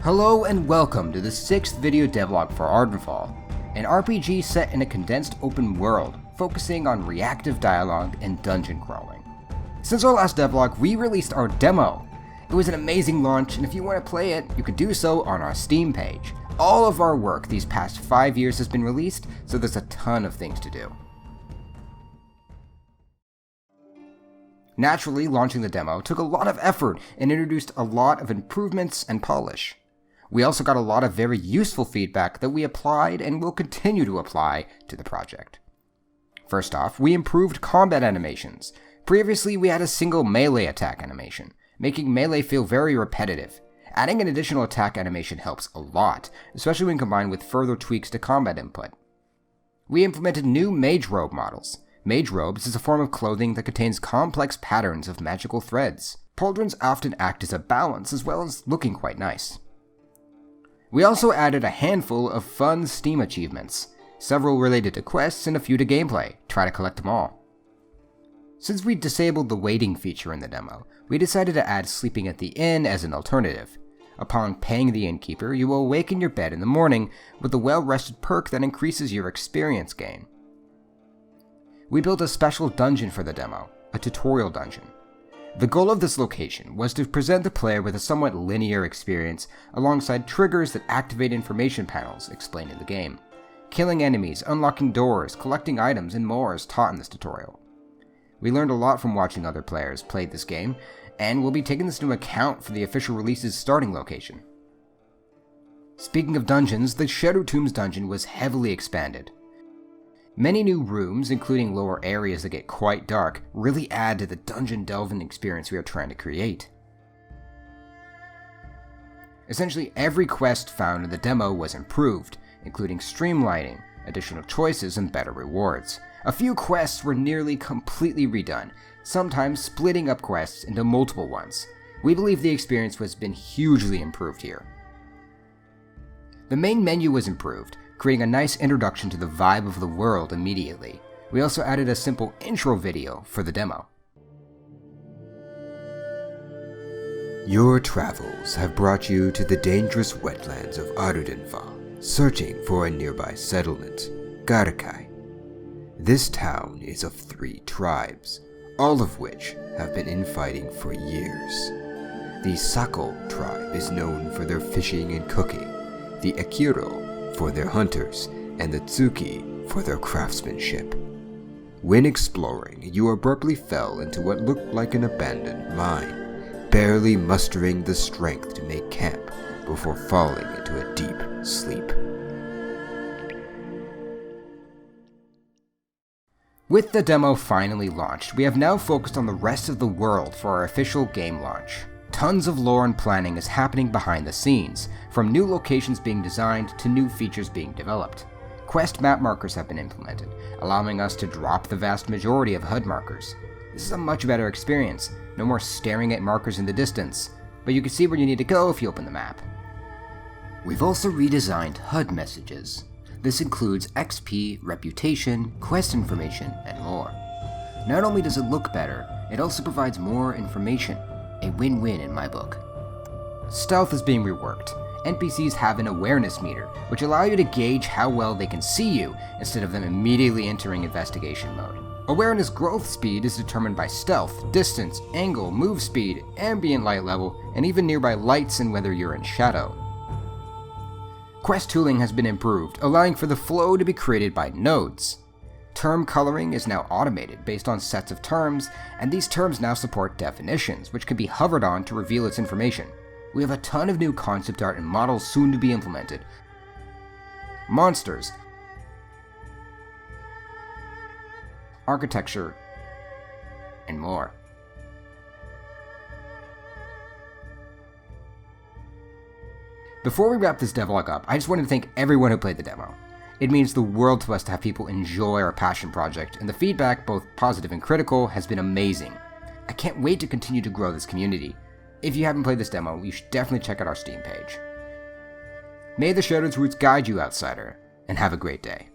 Hello and welcome to the 6th video devlog for Ardenfall, an RPG set in a condensed open world, focusing on reactive dialogue and dungeon crawling. Since our last devlog, we released our demo. It was an amazing launch, and if you want to play it, you can do so on our Steam page. All of our work these past 5 years has been released, so there's a ton of things to do. Naturally, launching the demo took a lot of effort and introduced a lot of improvements and polish. We also got a lot of very useful feedback that we applied and will continue to apply to the project. First off, we improved combat animations. Previously, we had a single melee attack animation, making melee feel very repetitive. Adding an additional attack animation helps a lot, especially when combined with further tweaks to combat input. We implemented new Mage Robe models. Mage Robes is a form of clothing that contains complex patterns of magical threads. Pauldrons often act as a balance as well as looking quite nice. We also added a handful of fun Steam achievements, several related to quests and a few to gameplay. Try to collect them all. Since we disabled the waiting feature in the demo, we decided to add sleeping at the inn as an alternative. Upon paying the innkeeper, you will awake in your bed in the morning with a well-rested perk that increases your experience gain. We built a special dungeon for the demo, a tutorial dungeon. The goal of this location was to present the player with a somewhat linear experience alongside triggers that activate information panels explained in the game. Killing enemies, unlocking doors, collecting items, and more is taught in this tutorial. We learned a lot from watching other players play this game, and we'll be taking this into account for the official release's starting location. Speaking of dungeons, the Sheru Tombs dungeon was heavily expanded. Many new rooms, including lower areas that get quite dark, really add to the dungeon delving experience we are trying to create. Essentially, every quest found in the demo was improved, including streamlining, additional choices, and better rewards. A few quests were nearly completely redone, sometimes splitting up quests into multiple ones. We believe the experience has been hugely improved here. The main menu was improved, creating a nice introduction to the vibe of the world immediately. We also added a simple intro video for the demo. Your travels have brought you to the dangerous wetlands of Ardenfall, searching for a nearby settlement, Garkai. This town is of 3 tribes, all of which have been infighting for years. The Sakol tribe is known for their fishing and cooking, the Akiro for their hunters, and the Tsuki for their craftsmanship. When exploring, you abruptly fell into what looked like an abandoned mine, barely mustering the strength to make camp before falling into a deep sleep. With the demo finally launched, we have now focused on the rest of the world for our official game launch. Tons of lore and planning is happening behind the scenes, from new locations being designed to new features being developed. Quest map markers have been implemented, allowing us to drop the vast majority of HUD markers. This is a much better experience, no more staring at markers in the distance, but you can see where you need to go if you open the map. We've also redesigned HUD messages. This includes XP, reputation, quest information, and more. Not only does it look better, it also provides more information. A win-win in my book. Stealth is being reworked. NPCs have an awareness meter, which allow you to gauge how well they can see you instead of them immediately entering investigation mode. Awareness growth speed is determined by stealth, distance, angle, move speed, ambient light level, and even nearby lights and whether you're in shadow. Quest tooling has been improved, allowing for the flow to be created by nodes. Term coloring is now automated based on sets of terms, and these terms now support definitions, which can be hovered on to reveal its information. We have a ton of new concept art and models soon to be implemented. Monsters, architecture, and more. Before we wrap this devlog up, I just wanted to thank everyone who played the demo. It means the world to us to have people enjoy our passion project, and the feedback, both positive and critical, has been amazing. I can't wait to continue to grow this community. If you haven't played this demo, you should definitely check out our Steam page. May the Shadow's roots guide you, outsider, and have a great day.